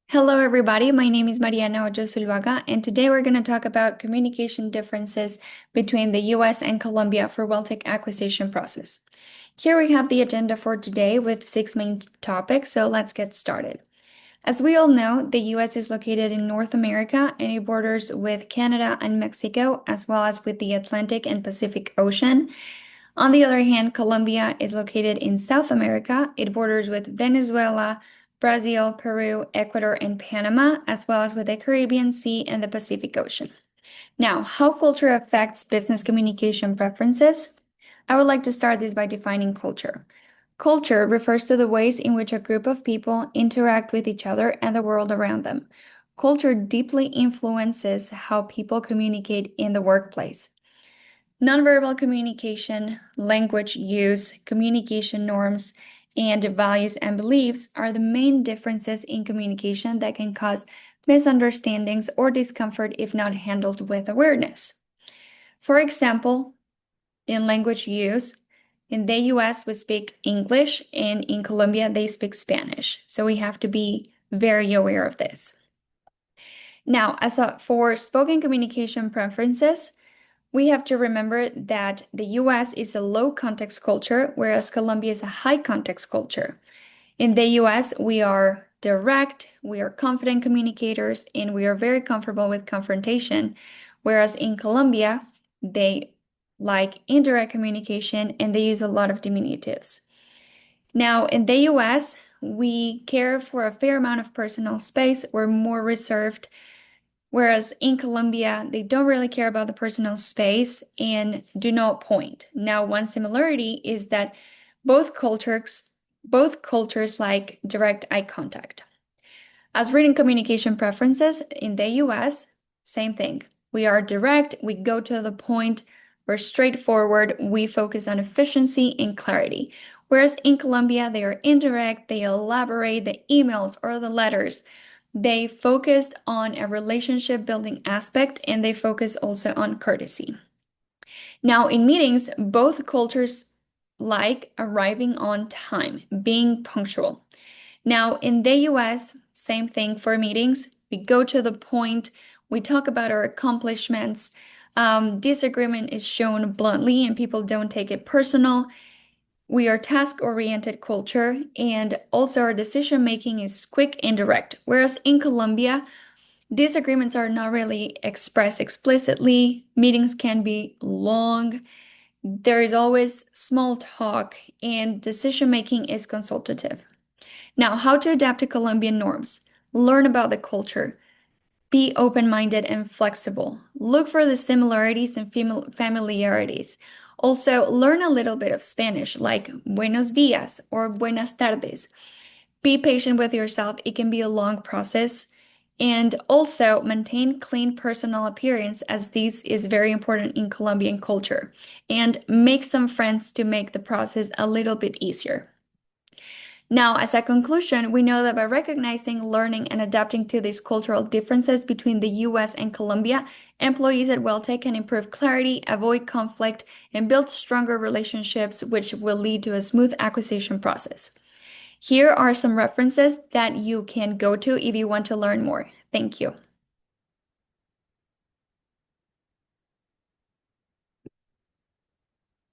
Hello, everybody. My name is Mariana Ojo Zuluaga, and today we're going to talk about communication differences between the US and Colombia for WellTech acquisition process. Here we have the agenda for today with six main topics, so let's get started. As we all know, the US is located in North America and it borders with Canada and Mexico, as well as with the Atlantic and Pacific Ocean. On the other hand, Colombia is located in South America. It borders with Venezuela, Brazil, Peru, Ecuador, and Panama, as well as with the Caribbean Sea and the Pacific Ocean. Now, how culture affects business communication preferences? I would like to start this by defining culture. Culture refers to the ways in which a group of people interact with each other and the world around them. Culture deeply influences how people communicate in the workplace. Nonverbal communication, language use, communication norms, and values and beliefs are the main differences in communication that can cause misunderstandings or discomfort if not handled with awareness. For example, in language use, in the US, we speak English, and in Colombia, they speak Spanish. So we have to be very aware of this. Now, for spoken communication preferences, we have to remember that the US is a low context culture, whereas Colombia is a high context culture. In the US, we are direct, we are confident communicators, and we are very comfortable with confrontation. Whereas in Colombia, they like indirect communication and they use a lot of diminutives. Now, in the US, we care for a fair amount of personal space. We're more reserved. Whereas in Colombia, they don't really care about the personal space and do not point. Now, one similarity is that both cultures like direct eye contact. As written communication preferences in the US, same thing. We are direct, we go to the point, we're straightforward, we focus on efficiency and clarity. Whereas in Colombia, they are indirect, they elaborate the emails or the letters. They focused on a relationship building aspect and they focus also on courtesy. Now, in meetings, both cultures like arriving on time, being punctual. Now, in the US, same thing for meetings. We go to the point, we talk about our accomplishments. Disagreement is shown bluntly and people don't take it personal. We are task-oriented culture, and also our decision making is quick and direct. Whereas in Colombia, disagreements are not really expressed explicitly. Meetings can be long. There is always small talk, and decision making is consultative. Now, how to adapt to Colombian norms? Learn about the culture. Be open-minded and flexible. Look for the similarities and familiarities. Also, learn a little bit of Spanish, like buenos días or buenas tardes. Be patient with yourself. It can be a long process. And also maintain clean personal appearance, as this is very important in Colombian culture. And make some friends to make the process a little bit easier. Now, as a conclusion, we know that by recognizing, learning, and adapting to these cultural differences between the US and Colombia, employees at WellTech can improve clarity, avoid conflict, and build stronger relationships, which will lead to a smooth acquisition process. Here are some references that you can go to if you want to learn more. Thank you.